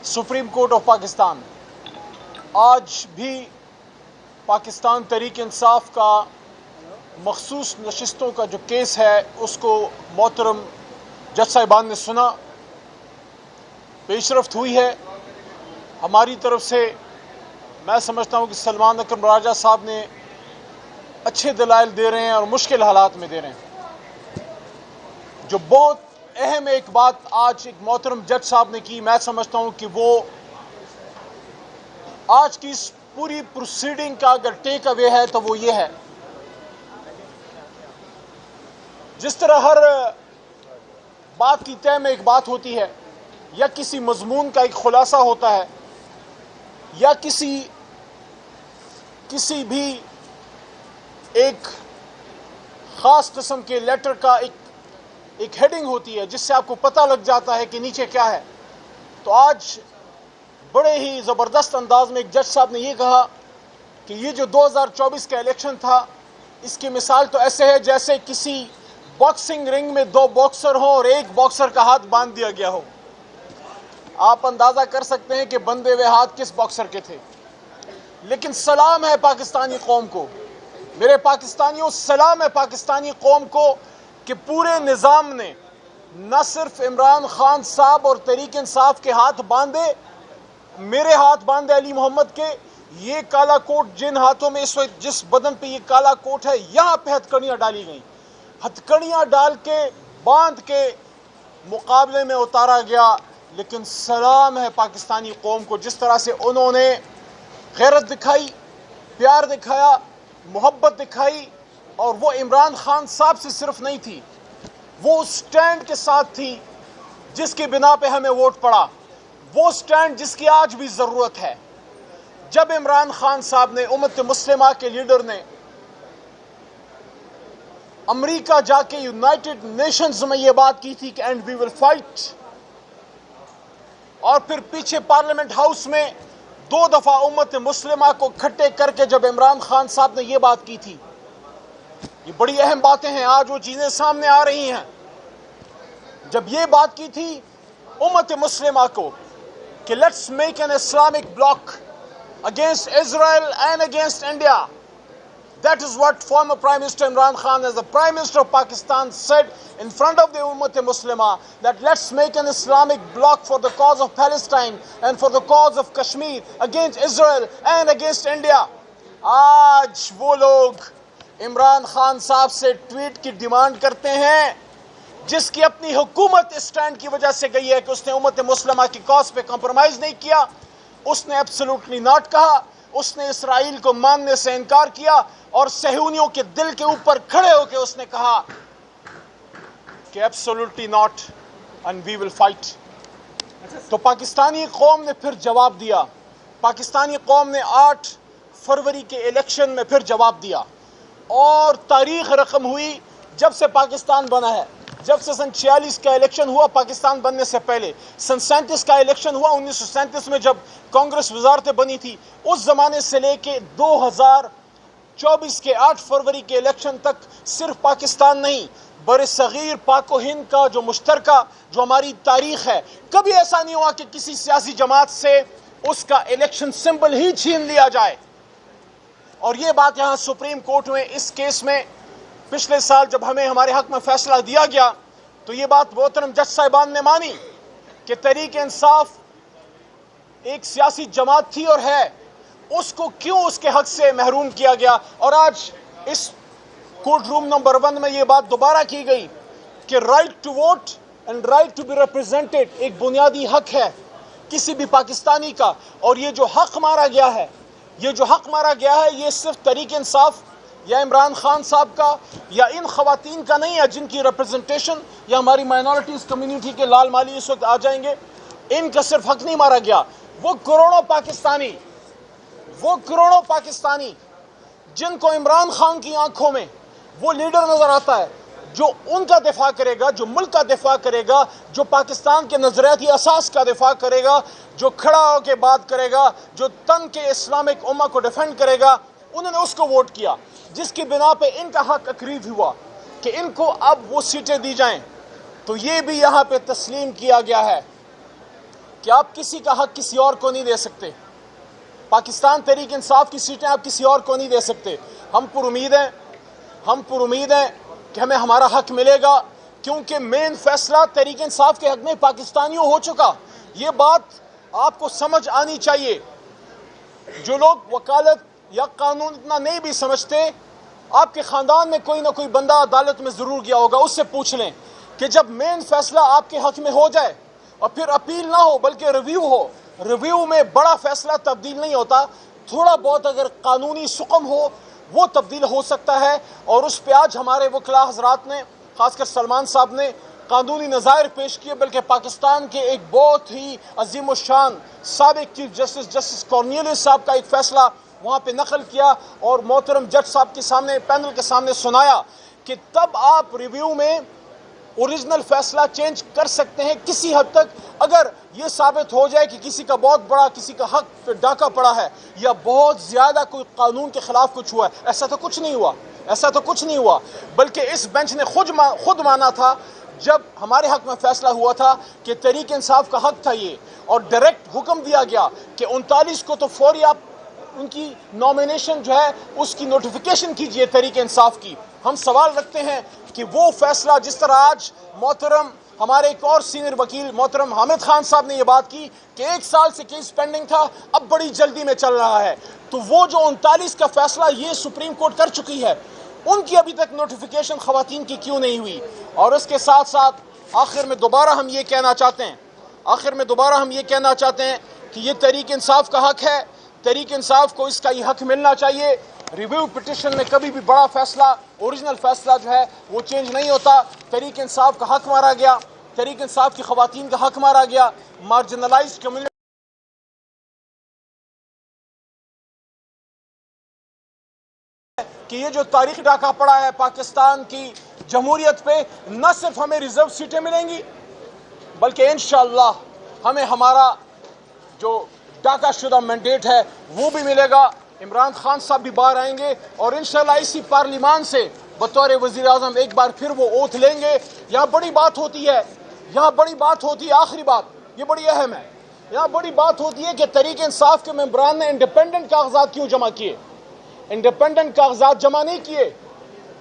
Supreme court of Pakistan آج بھی پاکستان تحریک انصاف کا مخصوص نشستوں کا جو کیس ہے اس کو محترم جج صاحبان نے سنا، پیش رفت ہوئی ہے۔ ہماری طرف سے میں سمجھتا ہوں کہ سلمان اکرم راجہ صاحب نے اچھے دلائل دے رہے ہیں اور مشکل حالات میں دے رہے ہیں۔ جو بہت اہم ایک بات آج ایک محترم جج صاحب نے کی، میں سمجھتا ہوں کہ وہ آج کی اس پوری پروسیڈنگ کا اگر ٹیک اوے ہے تو وہ یہ ہے، جس طرح ہر بات کی تہ میں ایک بات ہوتی ہے، یا کسی مضمون کا ایک خلاصہ ہوتا ہے، یا کسی بھی ایک خاص قسم کے لیٹر کا ایک ہیڈنگ ہوتی ہے جس سے آپ کو پتہ لگ جاتا ہے کہ نیچے کیا ہے۔ تو آج بڑے ہی زبردست انداز میں ایک جج صاحب نے یہ کہا کہ یہ جو 2024 کا الیکشن تھا، اس کی مثال تو ایسے ہے جیسے کسی باکسنگ رنگ میں دو باکسر ہوں اور ایک باکسر کا ہاتھ باندھ دیا گیا ہو۔ آپ اندازہ کر سکتے ہیں کہ بندھے ہوئے ہاتھ کس باکسر کے تھے۔ لیکن سلام ہے پاکستانی قوم کو، میرے پاکستانیوں، سلام ہے پاکستانی قوم کو کہ پورے نظام نے نہ صرف عمران خان صاحب اور تحریک انصاف کے ہاتھ باندھے، میرے ہاتھ باندھے علی محمد کے، یہ کالا کوٹ جن ہاتھوں میں اس وقت جس بدن پہ یہ کالا کوٹ ہے، یہاں پہ ہتھکڑیاں ڈالی گئیں، ہتھکڑیاں ڈال کے باندھ کے مقابلے میں اتارا گیا۔ لیکن سلام ہے پاکستانی قوم کو، جس طرح سے انہوں نے غیرت دکھائی، پیار دکھایا، محبت دکھائی، اور وہ عمران خان صاحب سے صرف نہیں تھی، وہ اس سٹینڈ کے ساتھ تھی جس کی بنا پہ ہمیں ووٹ پڑا، وہ سٹینڈ جس کی آج بھی ضرورت ہے۔ جب عمران خان صاحب نے، امت مسلمہ کے لیڈر نے، امریکہ جا کے یونائٹڈ نیشنز میں یہ بات کی تھی کہ اینڈ وی ول فائٹ، اور پھر پیچھے پارلیمنٹ ہاؤس میں 2 دفعہ امت مسلمہ کو کھٹے کر کے جب عمران خان صاحب نے یہ بات کی تھی، یہ بڑی اہم باتیں ہیں، آج وہ چیزیں سامنے آ رہی ہیں۔ جب یہ بات کی تھی امت مسلمہ کو کہ let's make an Islamic block against Israel and against India. That is what former Prime Minister Imran Khan, as the Prime Minister of Pakistan, said in front of the Ummat Muslimah, that let's make an Islamic bloc for the cause of Palestine and for the cause of Kashmir against Israel and against India. آج وہ لوگ عمران خان صاحب سے tweet کی demand کرتے ہیں جس کی اپنی حکومت اس سٹینڈ کی وجہ سے گئی ہے کہ اس نے امت مسلمہ کی کاز پہ کمپرومائز نہیں کیا، اس نے ایبسولوٹلی ناٹ کہا، اس نے اسرائیل کو ماننے سے انکار کیا، اور صہیونیوں کے دل کے اوپر کھڑے ہو کے اس نے کہا کہ absolutely not and we will fight. تو پاکستانی قوم نے پھر جواب دیا، پاکستانی قوم نے 8 فروری کے الیکشن میں پھر جواب دیا، اور تاریخ رقم ہوئی جب سے پاکستان بنا ہے۔ جب سے سن 46 کا الیکشن ہوا پاکستان بننے سے پہلے، سن 37 کا الیکشن ہوا 1937 میں جب کانگریس وزارتیں بنی تھی، اس زمانے سے لے کے 2024 کے 8 فروری کے الیکشن تک صرف پاکستان نہیں، بر صغیر پاک و ہند کا جو مشترکہ جو ہماری تاریخ ہے، کبھی ایسا نہیں ہوا کہ کسی سیاسی جماعت سے اس کا الیکشن سمبل ہی چھین لیا جائے۔ اور یہ بات یہاں سپریم کورٹ میں اس کیس میں پچھلے سال جب ہمیں ہمارے حق میں فیصلہ دیا گیا تو یہ بات محترم جج صاحبان نے مانی کہ تحریک انصاف ایک سیاسی جماعت تھی اور ہے، اس کو کیوں اس کے حق سے محروم کیا گیا۔ اور آج اس کورٹ روم نمبر 1 میں یہ بات دوبارہ کی گئی کہ right to vote and right to be represented ایک بنیادی حق ہے کسی بھی پاکستانی کا، اور یہ جو حق مارا گیا ہے، یہ صرف تحریک انصاف یا عمران خان صاحب کا یا ان خواتین کا نہیں ہے جن کی ریپرزنٹیشن، یا ہماری مائنورٹیز کمیونٹی کے لال مالی اس وقت آ جائیں گے، ان کا صرف حق نہیں مارا گیا، وہ کروڑوں پاکستانی جن کو عمران خان کی آنکھوں میں وہ لیڈر نظر آتا ہے جو ان کا دفاع کرے گا، جو ملک کا دفاع کرے گا، جو پاکستان کے نظریاتی اساس کا دفاع کرے گا، جو کھڑا ہو کے بات کرے گا، جو تن کے اسلامک امہ کو ڈیفینڈ کرے گا، انہوں نے اس کو ووٹ کیا، جس کی بنا پہ ان کا حق اکریو ہوا کہ ان کو اب وہ سیٹیں دی جائیں۔ تو یہ بھی یہاں پہ تسلیم کیا گیا ہے کہ آپ کسی کا حق کسی اور کو نہیں دے سکتے. پاکستان تحریک انصاف کی سیٹیں آپ کسی اور کو نہیں دے سکتے. ہم پر امید ہیں کہ ہمیں ہمارا حق ملے گا، کیونکہ مین فیصلہ تحریک انصاف کے حق میں پاکستانیوں ہو چکا. یہ بات آپ کو سمجھ آنی چاہیے. جو لوگ وکالت یا قانون اتنا نہیں بھی سمجھتے، آپ کے خاندان میں کوئی نہ کوئی بندہ عدالت میں ضرور گیا ہوگا، اس سے پوچھ لیں کہ جب مین فیصلہ آپ کے حق میں ہو جائے اور پھر اپیل نہ ہو بلکہ ریویو ہو، ریویو میں بڑا فیصلہ تبدیل نہیں ہوتا، تھوڑا بہت اگر قانونی سقم ہو وہ تبدیل ہو سکتا ہے. اور اس پہ آج ہمارے وکلاء حضرات نے، خاص کر سلمان صاحب نے قانونی نظائر پیش کیے، بلکہ پاکستان کے ایک بہت ہی عظیم الشان سابق چیف جسٹس کارنیلیس صاحب کا ایک فیصلہ وہاں پہ نقل کیا اور محترم جج صاحب کے سامنے، پینل کے سامنے سنایا کہ تب آپ ریویو میں اوریجنل فیصلہ چینج کر سکتے ہیں کسی حد تک، اگر یہ ثابت ہو جائے کہ کسی کا بہت بڑا کسی کا حق پہ ڈاکہ پڑا ہے یا بہت زیادہ کوئی قانون کے خلاف کچھ ہوا ہے. ایسا تو کچھ نہیں ہوا، بلکہ اس بینچ نے خود مانا تھا جب ہمارے حق میں فیصلہ ہوا تھا کہ تحریک انصاف کا حق تھا یہ، اور ڈائریکٹ حکم دیا گیا کہ 39 کو تو فوری آپ ان کی نامینیشن جو ہے اس کی نوٹیفیکیشن کیجئے تحریک انصاف کی. ہم سوال رکھتے ہیں کہ وہ فیصلہ جس طرح آج محترم ہمارے ایک اور سینئر وکیل محترم حامد خان صاحب نے یہ بات کی کہ 1 سال سے کیس پینڈنگ تھا، اب بڑی جلدی میں چل رہا ہے، تو وہ جو 39 کا فیصلہ یہ سپریم کورٹ کر چکی ہے، ان کی ابھی تک نوٹیفیکیشن خواتین کی کیوں نہیں ہوئی؟ اور اس کے ساتھ ساتھ آخر میں دوبارہ ہم یہ کہنا چاہتے ہیں کہ یہ تحریک انصاف کا حق ہے، تحریک انصاف کو اس کا یہ حق ملنا چاہیے. ریویو پٹیشن میں کبھی بھی بڑا فیصلہ، اوریجنل فیصلہ جو ہے وہ چینج نہیں ہوتا. تحریک انصاف کا حق مارا گیا، تحریک انصاف کی خواتین کا حق مارا گیا، مارجنلائزڈ کمیونٹی کہ یہ جو تاریخی ڈاکہ پڑا ہے پاکستان کی جمہوریت پہ، نہ صرف ہمیں ریزرو سیٹیں ملیں گی بلکہ انشاءاللہ ہمیں ہمارا جو ڈاکہ شدہ مینڈیٹ ہے وہ بھی ملے گا. عمران خان صاحب بھی باہر آئیں گے اور انشاءاللہ اسی پارلیمان سے بطور وزیر اعظم ایک بار پھر وہ اوتھ لیں گے. یہاں بڑی بات ہوتی ہے، آخری بات یہ بڑی اہم ہے. یہاں بڑی بات ہوتی ہے کہ تحریک انصاف کے ممبران نے انڈیپینڈنٹ کاغذات کیوں جمع کیے؟ انڈیپینڈنٹ کاغذات جمع نہیں کیے،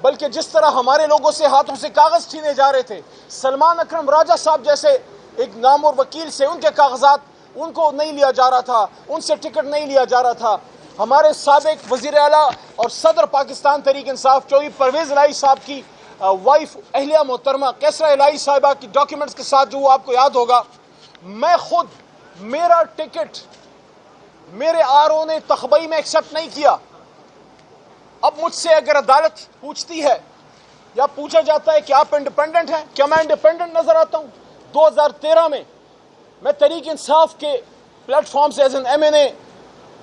بلکہ جس طرح ہمارے لوگوں سے ہاتھوں سے کاغذ چھینے جا رہے تھے، سلمان اکرم راجہ صاحب جیسے ایک نامور وکیل سے ان کے کاغذات ان کو نہیں لیا جا رہا تھا، ان سے ٹکٹ نہیں لیا جا رہا تھا. ہمارے سابق وزیر اعلیٰ اور صدر پاکستان تحریک انصاف چودھری پرویز الہی صاحب کی وائف اہلیہ محترمہ کیسرا الہی صاحبہ کی ڈاکیومنٹس کے ساتھ جو وہ آپ کو یاد ہوگا، میں خود میرا ٹکٹ میرے RO نے تخبئی میں ایکسیپٹ نہیں کیا. اب مجھ سے اگر عدالت پوچھتی ہے یا پوچھا جاتا ہے کہ آپ انڈیپینڈنٹ ہیں، کیا میں انڈیپینڈنٹ نظر آتا ہوں؟ 2013 میں تحریک انصاف کے پلیٹ فارم سے ایز این MNA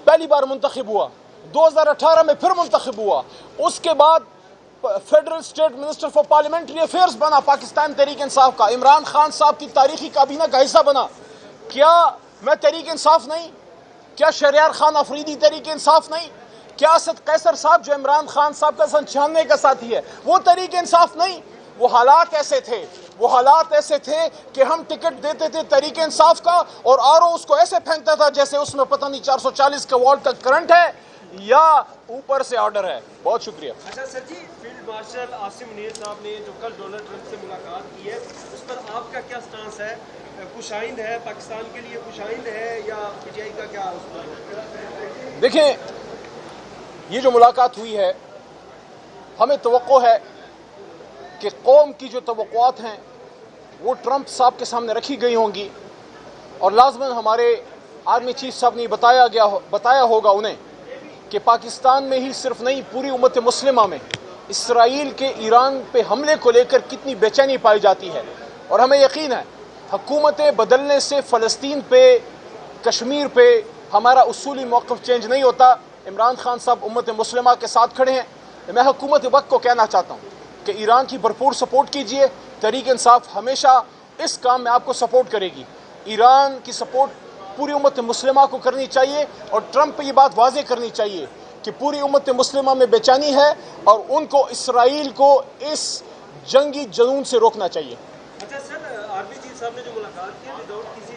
پہلی بار منتخب ہوا، 2018 میں پھر منتخب ہوا، اس کے بعد federal state minister for parliamentary affairs بنا پاکستان تحریک انصاف کا، عمران خان صاحب کی تاریخی کابینہ کا حصہ بنا. کیا میں تحریک انصاف نہیں؟ کیا شہریار خان افریدی تحریک انصاف نہیں؟ کیا اسد قیصر صاحب جو عمران خان صاحب کا 96 کا ساتھی ہے وہ تحریک انصاف نہیں؟ وہ حالات ایسے تھے کہ ہم ٹکٹ دیتے تھے تحریک انصاف کا اور RO اس کو ایسے پھینکتا تھا جیسے اس میں پتہ نہیں 440 کا وولٹ کا کرنٹ ہے یا اوپر سے آرڈر ہے. بہت شکریہ. اچھا سر جی، فیلڈ مارشل عاصم منیر صاحب نے جو کل ڈونلڈ ٹرمپ سے ملاقات کی ہے، اس پر آپ کا کیا سٹانس ہے؟ خوشائند ہے پاکستان کے لیے، خوشائند ہے یا PTI کا کیا اس پر؟ دیکھیں، یہ جو ملاقات ہوئی ہے، ہمیں توقع ہے کہ قوم کی جو توقعات ہیں وہ ٹرمپ صاحب کے سامنے رکھی گئی ہوں گی، اور لازماً ہمارے آرمی چیف صاحب نے بتایا ہوگا انہیں کہ پاکستان میں ہی صرف نہیں پوری امت مسلمہ میں اسرائیل کے ایران پہ حملے کو لے کر کتنی بے چینی پائی جاتی ہے. اور ہمیں یقین ہے حکومتیں بدلنے سے فلسطین پہ، کشمیر پہ ہمارا اصولی موقف چینج نہیں ہوتا. عمران خان صاحب امت مسلمہ کے ساتھ کھڑے ہیں. میں حکومت وقت کو کہنا چاہتا ہوں کہ ایران کی بھرپور سپورٹ کیجئے. تحریک انصاف ہمیشہ اس کام میں آپ کو سپورٹ کرے گی. ایران کی سپورٹ پوری امت مسلمہ کو کرنی چاہیے، اور ٹرمپ پہ یہ بات واضح کرنی چاہیے کہ پوری امت مسلمہ میں بے چینی ہے اور ان کو اسرائیل کو اس جنگی جنون سے روکنا چاہیے. اچھا سر، آرمی چیف صاحب نے جو ملاقات کی وداؤٹ کسی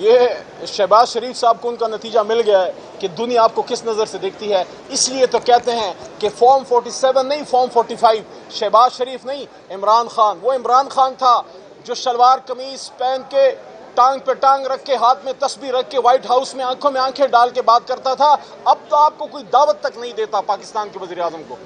یہ شہباز شریف صاحب کو ان کا نتیجہ مل گیا ہے کہ دنیا آپ کو کس نظر سے دیکھتی ہے. اس لیے تو کہتے ہیں کہ فارم 47 نہیں، فارم 45. شہباز شریف نہیں، عمران خان. وہ عمران خان تھا جو شلوار قمیص پہن کے ٹانگ پہ ٹانگ رکھ کے ہاتھ میں تسبیح رکھ کے وائٹ ہاؤس میں آنکھوں میں آنکھیں ڈال کے بات کرتا تھا. اب تو آپ کو کوئی دعوت تک نہیں دیتا پاکستان کے وزیر اعظم کو.